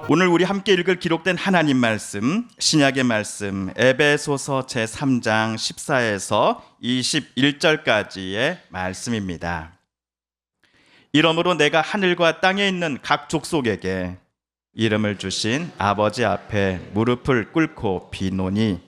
오늘 우리 함께 읽을 기록된 하나님 말씀, 신약의 말씀 에베소서 제3장 14에서 21절까지의 말씀입니다. 이러므로 내가 하늘과 땅에 있는 각 족속에게 이름을 주신 아버지 앞에 무릎을 꿇고 비노니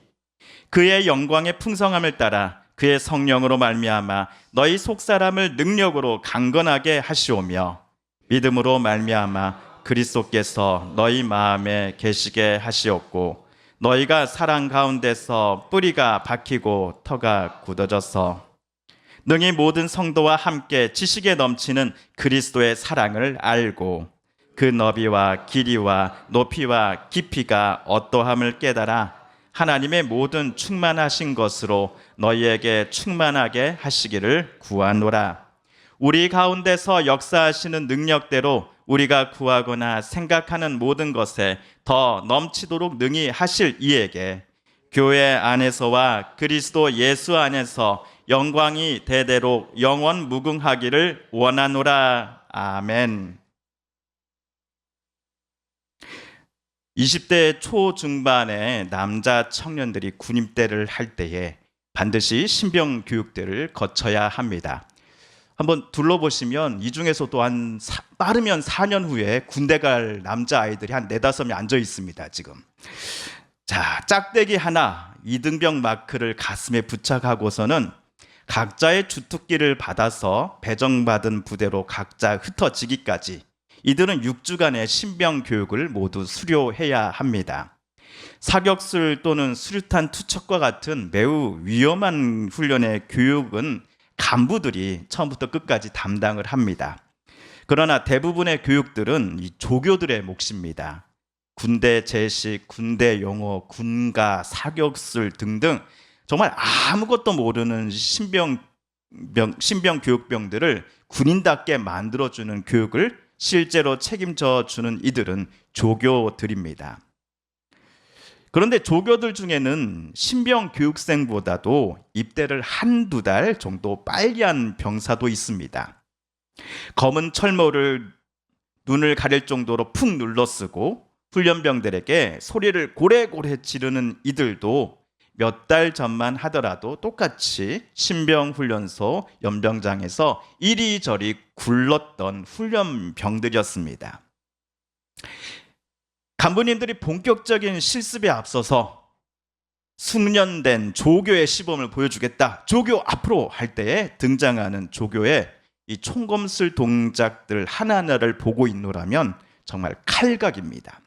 그의 영광의 풍성함을 따라 그의 성령으로 말미암아 너희 속사람을 능력으로 강건하게 하시오며 믿음으로 말미암아 그리스도께서 너희 마음에 계시게 하시었고 너희가 사랑 가운데서 뿌리가 박히고 터가 굳어져서 능히 모든 성도와 함께 지식에 넘치는 그리스도의 사랑을 알고 그 너비와 길이와 높이와 깊이가 어떠함을 깨달아 하나님의 모든 충만하신 것으로 너희에게 충만하게 하시기를 구하노라. 우리 가운데서 역사하시는 능력대로 우리가 구하거나 생각하는 모든 것에 더 넘치도록 능히 하실 이에게 교회 안에서와 그리스도 예수 안에서 영광이 대대로 영원 무궁하기를 원하노라. 아멘. 20대 초중반의 남자 청년들이 군입대를 할 때에 반드시 신병 교육대를 거쳐야 합니다. 한번 둘러보시면 이 중에서도 빠르면 4년 후에 군대 갈 남자아이들이 한 4-5명 앉아 있습니다. 지금. 자, 짝대기 하나, 이등병 마크를 가슴에 부착하고서는 각자의 주특기를 받아서 배정받은 부대로 각자 흩어지기까지 이들은 6주간의 신병 교육을 모두 수료해야 합니다. 사격술 또는 수류탄 투척과 같은 매우 위험한 훈련의 교육은 간부들이 처음부터 끝까지 담당을 합니다. 그러나 대부분의 교육들은 이 조교들의 몫입니다. 군대 제식, 군대 용어, 군가, 사격술 등등 정말 아무것도 모르는 신병 교육병들을 군인답게 만들어주는 교육을 실제로 책임져 주는 이들은 조교들입니다. 그런데 조교들 중에는 신병 교육생보다도 입대를 1-2달 정도 빨리 한 병사도 있습니다. 검은 철모를 눈을 가릴 정도로 푹 눌러쓰고 훈련병들에게 소리를 고래고래 지르는 이들도 몇 달 전만 하더라도 똑같이 신병훈련소 연병장에서 이리저리 굴렀던 훈련병들이었습니다. 간부님들이 본격적인 실습에 앞서서 숙련된 조교의 시범을 보여주겠다. 조교 앞으로 할 때에 등장하는 조교의 이 총검술 동작들 하나하나를 보고 있노라면 정말 칼각입니다.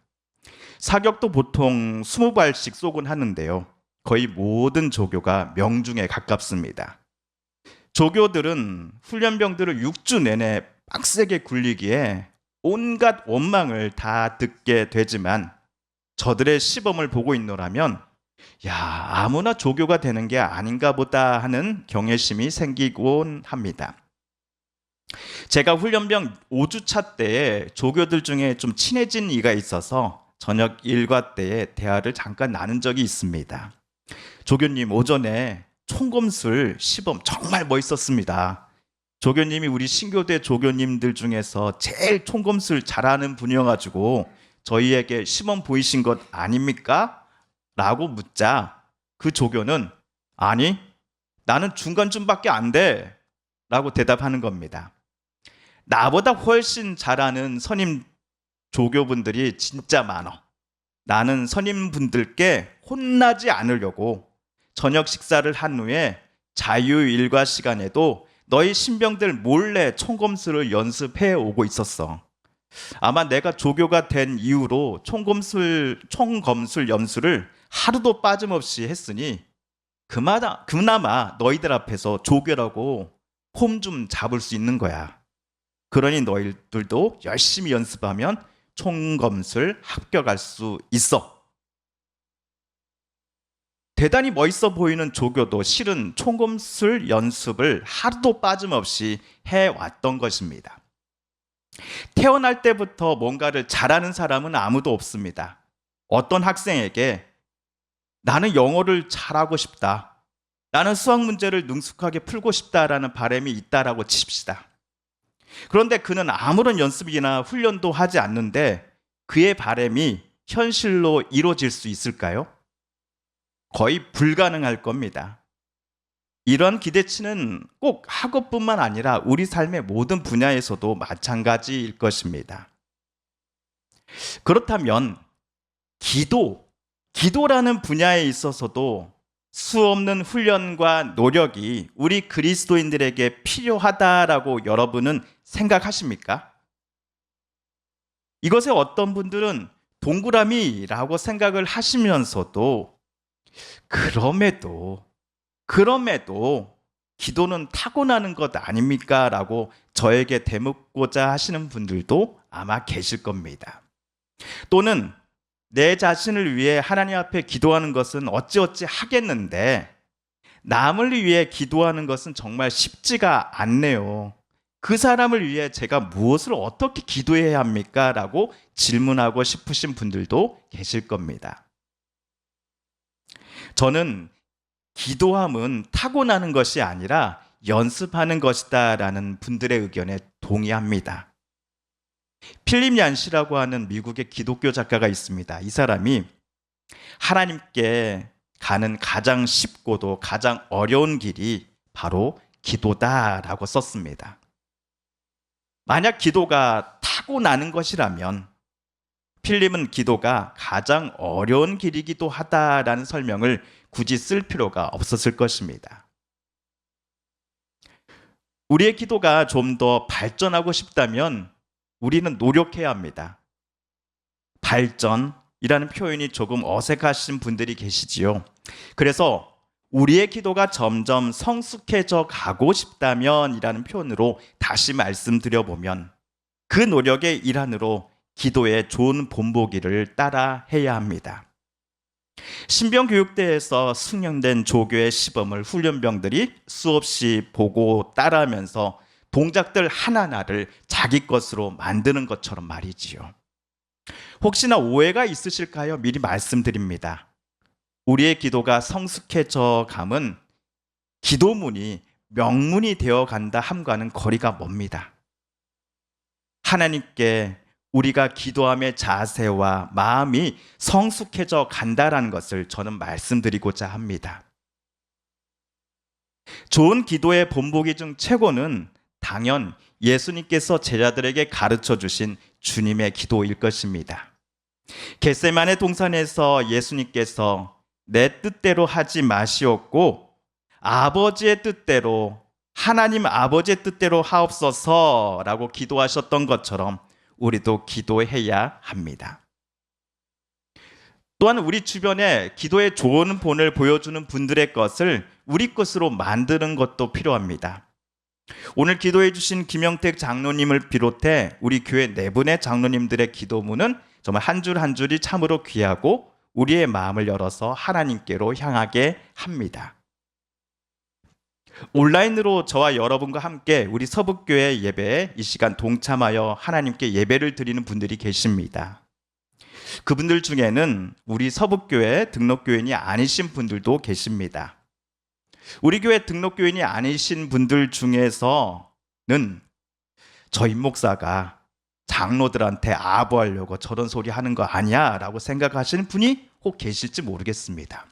사격도 보통 20발씩 쏘곤 하는데요. 거의 모든 조교가 명중에 가깝습니다. 조교들은 훈련병들을 6주 내내 빡세게 굴리기에 온갖 원망을 다 듣게 되지만 저들의 시범을 보고 있노라면 아무나 조교가 되는 게 아닌가 보다 하는 경외심이 생기곤 합니다. 제가 훈련병 5주차 때에 조교들 중에 좀 친해진 이가 있어서 저녁 일과 때에 대화를 잠깐 나눈 적이 있습니다. 조교님, 오전에 총검술 시범 정말 멋있었습니다. 조교님이 우리 신교대 조교님들 중에서 제일 총검술 잘하는 분이어가지고 저희에게 시범 보이신 것 아닙니까? 라고 묻자 그 조교는 아니, 나는 중간쯤밖에 안 돼 라고 대답하는 겁니다. 나보다 훨씬 잘하는 선임 조교분들이 진짜 많어. 나는 선임분들께 혼나지 않으려고 저녁 식사를 한 후에 자유일과 시간에도 너희 신병들 몰래 총검술을 연습해 오고 있었어. 아마 내가 조교가 된 이후로 총검술 연수를 하루도 빠짐없이 했으니 그나마 너희들 앞에서 조교라고 폼 좀 잡을 수 있는 거야. 그러니 너희들도 열심히 연습하면 총검술 합격할 수 있어. 대단히 멋있어 보이는 조교도 실은 총검술 연습을 하루도 빠짐없이 해왔던 것입니다. 태어날 때부터 뭔가를 잘하는 사람은 아무도 없습니다. 어떤 학생에게 나는 영어를 잘하고 싶다, 나는 수학 문제를 능숙하게 풀고 싶다라는 바람이 있다라고 칩시다. 그런데 그는 아무런 연습이나 훈련도 하지 않는데 그의 바람이 현실로 이루어질 수 있을까요? 거의 불가능할 겁니다. 이런 기대치는 꼭 학업뿐만 아니라 우리 삶의 모든 분야에서도 마찬가지일 것입니다. 그렇다면 기도라는 분야에 있어서도 수없는 훈련과 노력이 우리 그리스도인들에게 필요하다라고 여러분은 생각하십니까? 이것에 어떤 분들은 동그라미라고 생각을 하시면서도 그럼에도 기도는 타고나는 것 아닙니까? 라고 저에게 대묻고자 하시는 분들도 아마 계실 겁니다. 또는 내 자신을 위해 하나님 앞에 기도하는 것은 어찌어찌 하겠는데 남을 위해 기도하는 것은 정말 쉽지가 않네요. 그 사람을 위해 제가 무엇을 어떻게 기도해야 합니까? 라고 질문하고 싶으신 분들도 계실 겁니다. 저는 기도함은 타고나는 것이 아니라 연습하는 것이다 라는 분들의 의견에 동의합니다. 필립 얀시라고 하는 미국의 기독교 작가가 있습니다. 이 사람이 하나님께 가는 가장 쉽고도 가장 어려운 길이 바로 기도다라고 썼습니다. 만약 기도가 타고나는 것이라면 필립은 기도가 가장 어려운 길이기도 하다라는 설명을 굳이 쓸 필요가 없었을 것입니다. 우리의 기도가 좀 더 발전하고 싶다면 우리는 노력해야 합니다. 발전이라는 표현이 조금 어색하신 분들이 계시지요. 그래서 우리의 기도가 점점 성숙해져 가고 싶다면 이라는 표현으로 다시 말씀드려보면 그 노력의 일환으로 기도의 좋은 본보기를 따라 해야 합니다. 신병교육대에서 숙련된 조교의 시범을 훈련병들이 수없이 보고 따라하면서 동작들 하나하나를 자기 것으로 만드는 것처럼 말이지요. 혹시나 오해가 있으실까요? 미리 말씀드립니다. 우리의 기도가 성숙해져 감은 기도문이 명문이 되어 간다 함과는 거리가 멉니다. 하나님께 우리가 기도함의 자세와 마음이 성숙해져 간다라는 것을 저는 말씀드리고자 합니다. 좋은 기도의 본보기 중 최고는 당연 예수님께서 제자들에게 가르쳐 주신 주님의 기도일 것입니다. 겟세마네 동산에서 예수님께서 내 뜻대로 하지 마시옵고 아버지의 뜻대로 하나님 아버지의 뜻대로 하옵소서라고 기도하셨던 것처럼 우리도 기도해야 합니다. 또한 우리 주변에 기도의 좋은 본을 보여주는 분들의 것을 우리 것으로 만드는 것도 필요합니다. 오늘 기도해 주신 김영택 장로님을 비롯해 우리 교회 네 분의 장로님들의 기도문은 정말 한 줄 한 줄이 참으로 귀하고 우리의 마음을 열어서 하나님께로 향하게 합니다. 온라인으로 저와 여러분과 함께 우리 서북교회 예배에 이 시간 동참하여 하나님께 예배를 드리는 분들이 계십니다. 그분들 중에는 우리 서북교회 등록교인이 아니신 분들도 계십니다. 우리 교회 등록교인이 아니신 분들 중에서는 저 임목사가 장로들한테 아부하려고 저런 소리 하는 거 아니야 라고 생각하시는 분이 혹 계실지 모르겠습니다.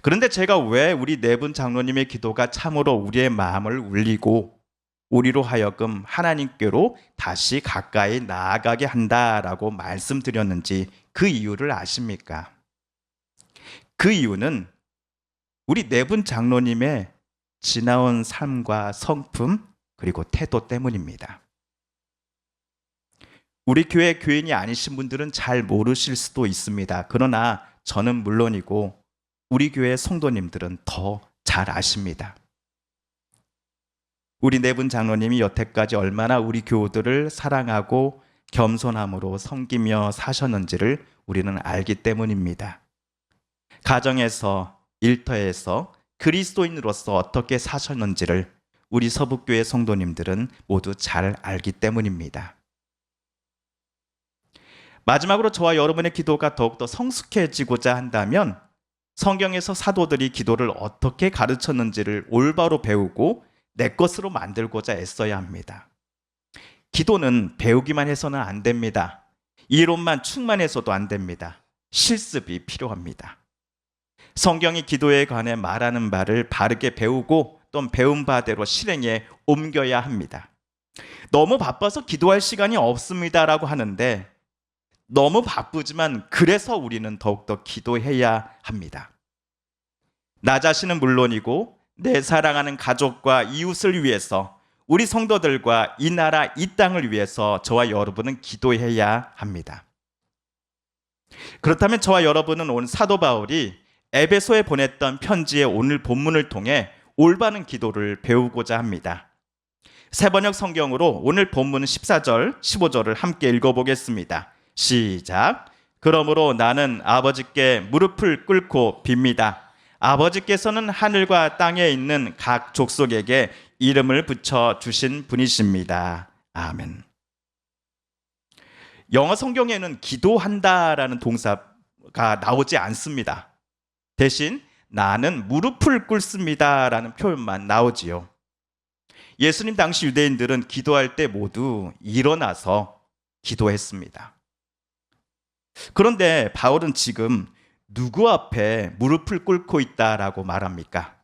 그런데 제가 왜 우리 네 분 장로님의 기도가 참으로 우리의 마음을 울리고 우리로 하여금 하나님께로 다시 가까이 나아가게 한다라고 말씀드렸는지 그 이유를 아십니까? 그 이유는 우리 네 분 장로님의 지나온 삶과 성품 그리고 태도 때문입니다. 우리 교회 교인이 아니신 분들은 잘 모르실 수도 있습니다. 그러나 저는 물론이고 우리 교회 성도님들은 더 잘 아십니다. 우리 네 분 장로님이 여태까지 얼마나 우리 교우들을 사랑하고 겸손함으로 섬기며 사셨는지를 우리는 알기 때문입니다. 가정에서, 일터에서 그리스도인으로서 어떻게 사셨는지를 우리 서북교회 성도님들은 모두 잘 알기 때문입니다. 마지막으로 저와 여러분의 기도가 더욱더 성숙해지고자 한다면 성경에서 사도들이 기도를 어떻게 가르쳤는지를 올바로 배우고 내 것으로 만들고자 애써야 합니다. 기도는 배우기만 해서는 안 됩니다. 이론만 충만해서도 안 됩니다. 실습이 필요합니다. 성경이 기도에 관해 말하는 바를 바르게 배우고 또 배운 바대로 실행에 옮겨야 합니다. 너무 바빠서 기도할 시간이 없습니다라고 하는데 너무 바쁘지만 그래서 우리는 더욱더 기도해야 합니다. 나 자신은 물론이고 내 사랑하는 가족과 이웃을 위해서 우리 성도들과 이 나라 이 땅을 위해서 저와 여러분은 기도해야 합니다. 그렇다면 저와 여러분은 오늘 사도 바울이 에베소에 보냈던 편지의 오늘 본문을 통해 올바른 기도를 배우고자 합니다. 새번역 성경으로 오늘 본문 14절, 15절을 함께 읽어보겠습니다. 시작. 그러므로 나는 아버지께 무릎을 꿇고 빕니다. 아버지께서는 하늘과 땅에 있는 각 족속에게 이름을 붙여 주신 분이십니다. 아멘. 영어 성경에는 기도한다라는 동사가 나오지 않습니다. 대신 나는 무릎을 꿇습니다라는 표현만 나오지요. 예수님 당시 유대인들은 기도할 때 모두 일어나서 기도했습니다. 그런데 바울은 지금 누구 앞에 무릎을 꿇고 있다라고 말합니까?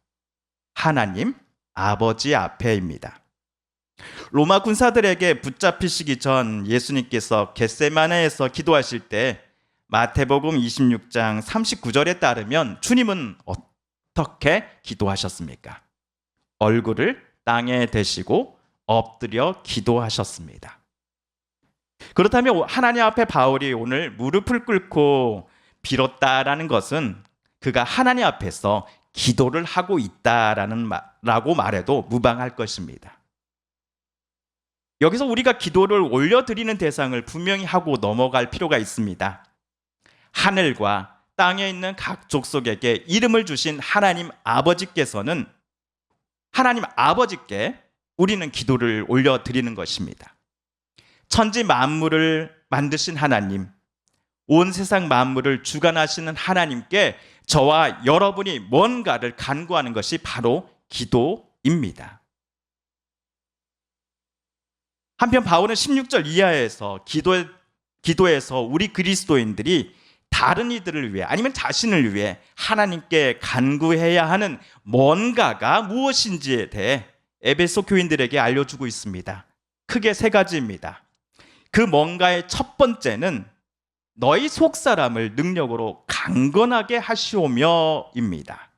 하나님 아버지 앞에입니다. 로마 군사들에게 붙잡히시기 전 예수님께서 겟세마네에서 기도하실 때 마태복음 26장 39절에 따르면 주님은 어떻게 기도하셨습니까? 얼굴을 땅에 대시고 엎드려 기도하셨습니다. 그렇다면 하나님 앞에 바울이 오늘 무릎을 꿇고 빌었다라는 것은 그가 하나님 앞에서 기도를 하고 있다라고 말해도 무방할 것입니다. 여기서 우리가 기도를 올려드리는 대상을 분명히 하고 넘어갈 필요가 있습니다. 하늘과 땅에 있는 각 족속에게 이름을 주신 하나님 아버지께서는 하나님 아버지께 우리는 기도를 올려드리는 것입니다. 천지 만물을 만드신 하나님, 온 세상 만물을 주관하시는 하나님께 저와 여러분이 뭔가를 간구하는 것이 바로 기도입니다. 한편 바울은 16절 이하에서 기도에서 우리 그리스도인들이 다른 이들을 위해 아니면 자신을 위해 하나님께 간구해야 하는 뭔가가 무엇인지에 대해 에베소 교인들에게 알려주고 있습니다. 크게 세 가지입니다. 그 뭔가의 첫 번째는 너희 속사람을 능력으로 강건하게 하시오며입니다.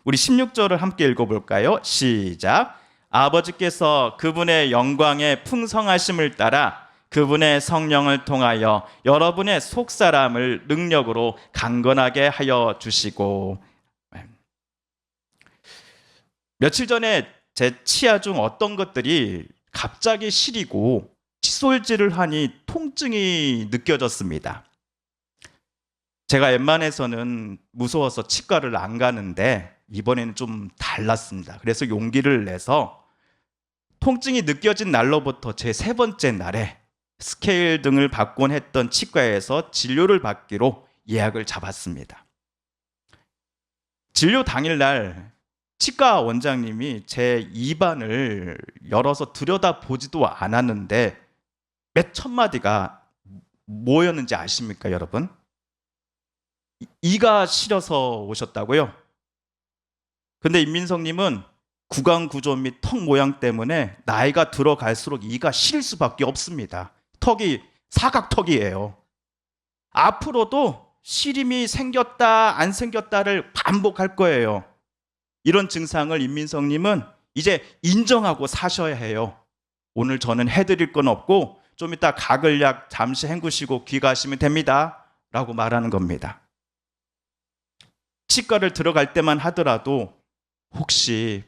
우리 16절을 함께 읽어볼까요? 시작. 아버지께서 그분의 영광의 풍성하심을 따라 그분의 성령을 통하여 여러분의 속사람을 능력으로 강건하게 하여 주시고. 며칠 전에 제 치아 중 어떤 것들이 갑자기 시리고 칫솔질을 하니 통증이 느껴졌습니다. 제가 웬만해서는 무서워서 치과를 안 가는데 이번에는 좀 달랐습니다. 그래서 용기를 내서 통증이 느껴진 날로부터 제 세 번째 날에 스케일 등을 받곤 했던 치과에서 진료를 받기로 예약을 잡았습니다. 진료 당일날 치과 원장님이 제 입안을 열어서 들여다보지도 않았는데 몇 천 마디가 뭐였는지 아십니까, 여러분? 이가 시려서 오셨다고요? 근데 임민성님은 구강 구조 및 턱 모양 때문에 나이가 들어갈수록 이가 시릴 수밖에 없습니다. 턱이 사각턱이에요. 앞으로도 시림이 생겼다 안 생겼다를 반복할 거예요. 이런 증상을 임민성님은 이제 인정하고 사셔야 해요. 오늘 저는 해드릴 건 없고 좀 이따 가글약 잠시 헹구시고 귀가하시면 됩니다 라고 말하는 겁니다. 치과를 들어갈 때만 하더라도 혹시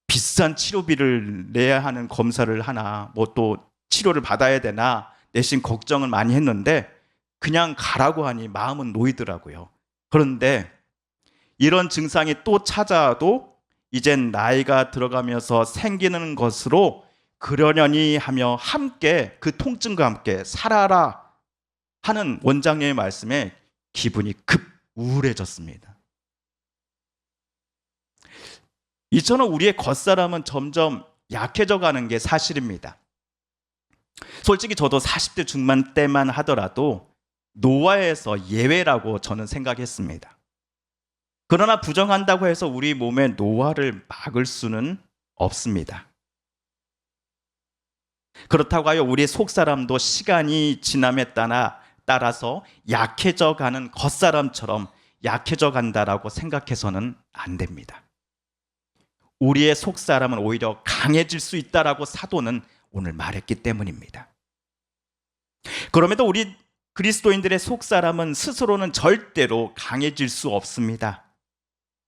비싼 치료비를 내야 하는 검사를 하나 뭐 또 치료를 받아야 되나 내심 걱정을 많이 했는데 그냥 가라고 하니 마음은 놓이더라고요. 그런데 이런 증상이 또 찾아와도 이젠 나이가 들어가면서 생기는 것으로 그러려니 하며 함께 그 통증과 함께 살아라 하는 원장님의 말씀에 기분이 급 우울해졌습니다. 이처럼 우리의 겉사람은 점점 약해져 가는 게 사실입니다. 솔직히 저도 40대 중반 때만 하더라도 노화에서 예외라고 저는 생각했습니다. 그러나 부정한다고 해서 우리 몸의 노화를 막을 수는 없습니다. 그렇다고 하여 우리 속사람도 시간이 지남에 따라서 약해져 가는 겉사람처럼 약해져 간다라고 생각해서는 안 됩니다. 우리의 속사람은 오히려 강해질 수 있다라고 사도는 오늘 말했기 때문입니다. 그럼에도 우리 그리스도인들의 속사람은 스스로는 절대로 강해질 수 없습니다.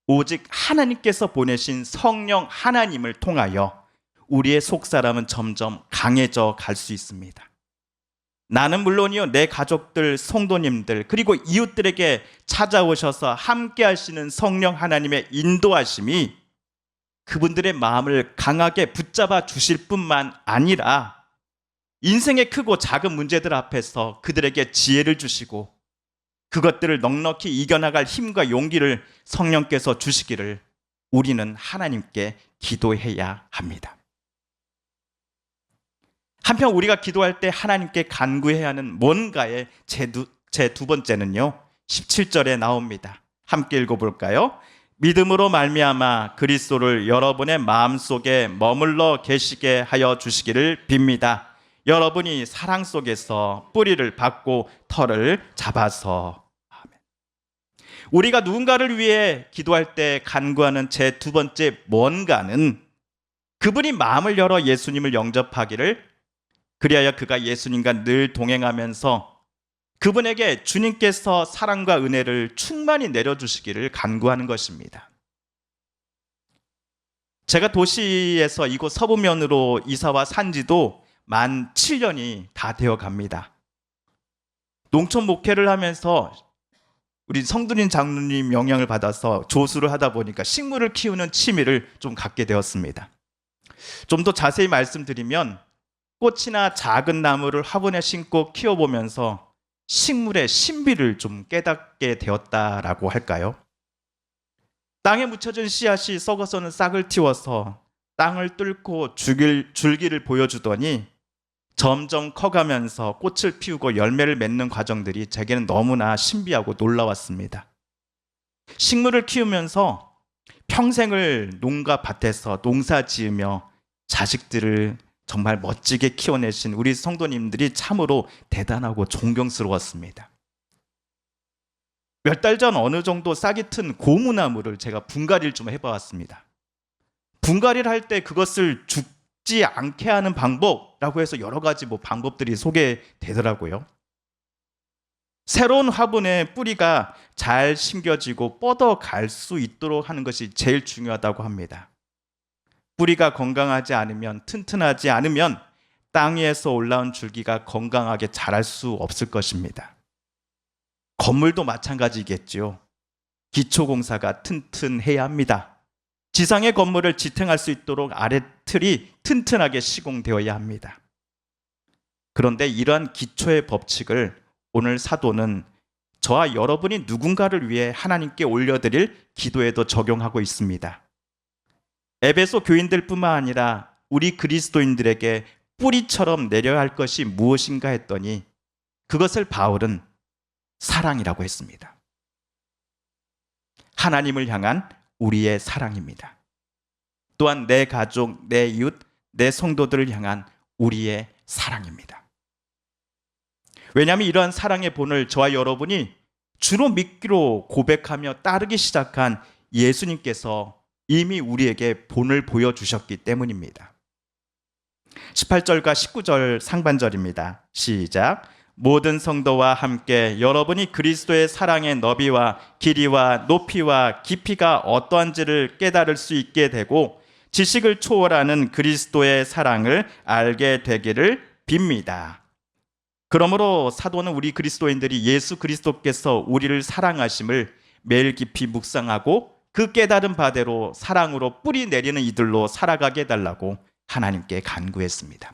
오직 하나님께서 보내신 성령 하나님을 통하여 우리의 속사람은 점점 강해져 갈 수 있습니다. 나는 물론이요, 내 가족들, 성도님들, 그리고 이웃들에게 찾아오셔서 함께 하시는 성령 하나님의 인도하심이 그분들의 마음을 강하게 붙잡아 주실 뿐만 아니라 인생의 크고 작은 문제들 앞에서 그들에게 지혜를 주시고 그것들을 넉넉히 이겨나갈 힘과 용기를 성령께서 주시기를 우리는 하나님께 기도해야 합니다. 한편 우리가 기도할 때 하나님께 간구해야 하는 뭔가의 제 두 번째는요, 17절에 나옵니다. 함께 읽어볼까요? 믿음으로 말미암아 그리스도를 여러분의 마음속에 머물러 계시게 하여 주시기를 빕니다. 여러분이 사랑 속에서 뿌리를 받고 털을 잡아서. 아멘. 우리가 누군가를 위해 기도할 때 간구하는 제 두 번째 뭔가는 그분이 마음을 열어 예수님을 영접하기를, 그리하여 그가 예수님과 늘 동행하면서 그분에게 주님께서 사랑과 은혜를 충만히 내려주시기를 간구하는 것입니다. 제가 도시에서 이곳 서부면으로 이사와 산 지도 만 7년이 다 되어 갑니다. 농촌 목회를 하면서 우리 성두린 장로님 영향을 받아서 조수를 하다 보니까 식물을 키우는 취미를 좀 갖게 되었습니다. 좀 더 자세히 말씀드리면 꽃이나 작은 나무를 화분에 심고 키워보면서 식물의 신비를 좀 깨닫게 되었다라고 할까요? 땅에 묻혀진 씨앗이 썩어서는 싹을 틔워서 땅을 뚫고 줄기를 보여주더니 점점 커가면서 꽃을 피우고 열매를 맺는 과정들이 제게는 너무나 신비하고 놀라웠습니다. 식물을 키우면서 평생을 농가 밭에서 농사 지으며 자식들을 정말 멋지게 키워내신 우리 성도님들이 참으로 대단하고 존경스러웠습니다. 몇 달 전 어느 정도 싹이 튼 고무나무를 제가 분갈이를 좀 해봤습니다. 분갈이를 할 때 그것을 죽지 않게 하는 방법이라고 해서 여러 가지 방법들이 소개되더라고요. 새로운 화분에 뿌리가 잘 심겨지고 뻗어갈 수 있도록 하는 것이 제일 중요하다고 합니다. 뿌리가 건강하지 않으면, 튼튼하지 않으면 땅 위에서 올라온 줄기가 건강하게 자랄 수 없을 것입니다. 건물도 마찬가지겠죠. 기초공사가 튼튼해야 합니다. 지상의 건물을 지탱할 수 있도록 아래 틀이 튼튼하게 시공되어야 합니다. 그런데 이러한 기초의 법칙을 오늘 사도는 저와 여러분이 누군가를 위해 하나님께 올려드릴 기도에도 적용하고 있습니다. 에베소 교인들 뿐만 아니라 우리 그리스도인들에게 뿌리처럼 내려야 할 것이 무엇인가 했더니 그것을 바울은 사랑이라고 했습니다. 하나님을 향한 우리의 사랑입니다. 또한 내 가족, 내 이웃, 내 성도들을 향한 우리의 사랑입니다. 왜냐하면 이러한 사랑의 본을 저와 여러분이 주로 믿기로 고백하며 따르기 시작한 예수님께서 이미 우리에게 본을 보여주셨기 때문입니다. 18절과 19절 상반절입니다. 시작. 모든 성도와 함께 여러분이 그리스도의 사랑의 너비와 길이와 높이와 깊이가 어떠한지를 깨달을 수 있게 되고 지식을 초월하는 그리스도의 사랑을 알게 되기를 빕니다. 그러므로 사도는 우리 그리스도인들이 예수 그리스도께서 우리를 사랑하심을 매일 깊이 묵상하고 그 깨달은 바대로 사랑으로 뿌리 내리는 이들로 살아가게 해달라고 하나님께 간구했습니다.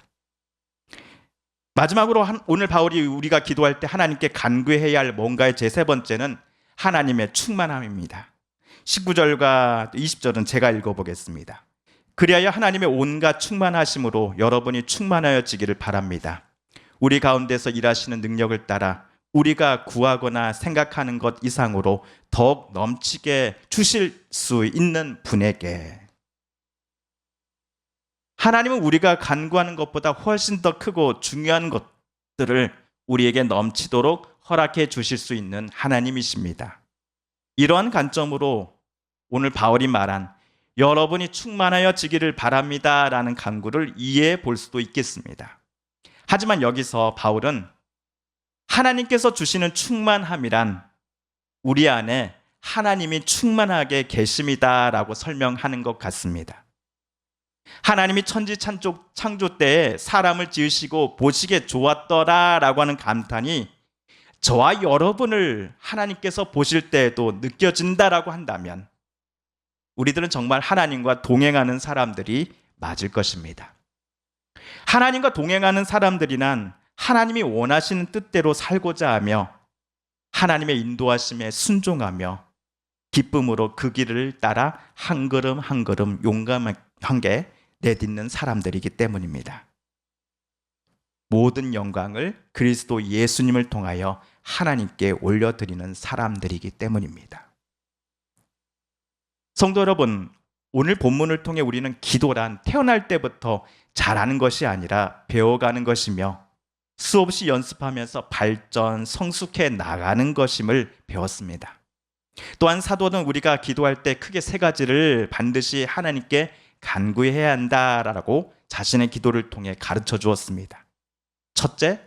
마지막으로 오늘 바울이 우리가 기도할 때 하나님께 간구해야 할 뭔가의 제 세 번째는 하나님의 충만함입니다. 19절과 20절은 제가 읽어보겠습니다. 그리하여 하나님의 온갖 충만하심으로 여러분이 충만하여지기를 바랍니다. 우리 가운데서 일하시는 능력을 따라 우리가 구하거나 생각하는 것 이상으로 더욱 넘치게 주실 수 있는 분에게, 하나님은 우리가 간구하는 것보다 훨씬 더 크고 중요한 것들을 우리에게 넘치도록 허락해 주실 수 있는 하나님이십니다. 이러한 관점으로 오늘 바울이 말한 여러분이 충만하여지기를 바랍니다 라는 간구를 이해해 볼 수도 있겠습니다. 하지만 여기서 바울은 하나님께서 주시는 충만함이란 우리 안에 하나님이 충만하게 계심이다 라고 설명하는 것 같습니다. 하나님이 천지 창조 때에 사람을 지으시고 보시기에 좋았더라 라고 하는 감탄이 저와 여러분을 하나님께서 보실 때에도 느껴진다라고 한다면 우리들은 정말 하나님과 동행하는 사람들이 맞을 것입니다. 하나님과 동행하는 사람들이란 하나님이 원하시는 뜻대로 살고자 하며 하나님의 인도하심에 순종하며 기쁨으로 그 길을 따라 한 걸음 한 걸음 용감하게 내딛는 사람들이기 때문입니다. 모든 영광을 그리스도 예수님을 통하여 하나님께 올려드리는 사람들이기 때문입니다. 성도 여러분, 오늘 본문을 통해 우리는 기도란 태어날 때부터 잘하는 것이 아니라 배워가는 것이며 수없이 연습하면서 발전, 성숙해 나가는 것임을 배웠습니다. 또한 사도는 우리가 기도할 때 크게 세 가지를 반드시 하나님께 간구해야 한다라고 자신의 기도를 통해 가르쳐 주었습니다. 첫째,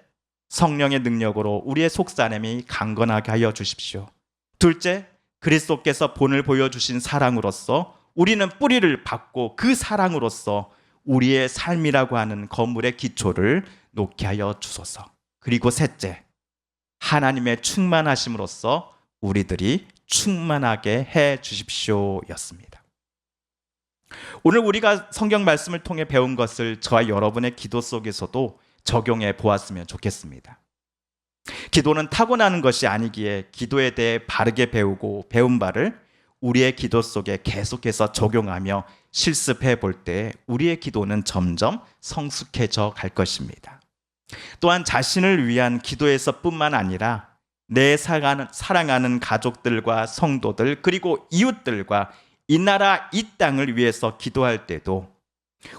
성령의 능력으로 우리의 속사람이 강건하게 하여 주십시오. 둘째, 그리스도께서 본을 보여주신 사랑으로서 우리는 뿌리를 받고 그 사랑으로서 우리의 삶이라고 하는 건물의 기초를 놓게 하여 주소서. 그리고 셋째, 하나님의 충만하심으로써 우리들이 충만하게 해 주십시오 였습니다. 오늘 우리가 성경 말씀을 통해 배운 것을 저와 여러분의 기도 속에서도 적용해 보았으면 좋겠습니다. 기도는 타고나는 것이 아니기에 기도에 대해 바르게 배우고 배운 바를 우리의 기도 속에 계속해서 적용하며 실습해 볼 때 우리의 기도는 점점 성숙해져 갈 것입니다. 또한 자신을 위한 기도에서뿐만 아니라 내 사랑하는 가족들과 성도들 그리고 이웃들과 이 나라 이 땅을 위해서 기도할 때도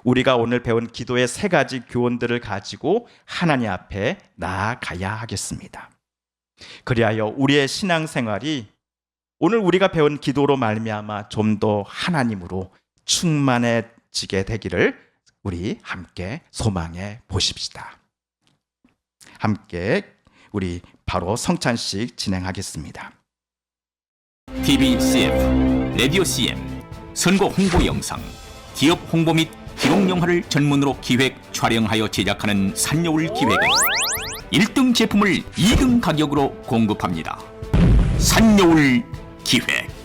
우리가 오늘 배운 기도의 세 가지 교훈들을 가지고 하나님 앞에 나아가야 하겠습니다. 그리하여 우리의 신앙생활이 오늘 우리가 배운 기도로 말미암아 좀 더 하나님으로 충만해지게 되기를 우리 함께 소망해 보십시다. 함께 우리 바로 성찬식 진행하겠습니다. TV CF, 라디오 CM, 선거 홍보 영상, 기업 홍보 및 기록 영화를 전문으로 기획, 촬영하여 제작하는 산여울 기획은 1등 제품을 2등 가격으로 공급합니다. 산여울 기획.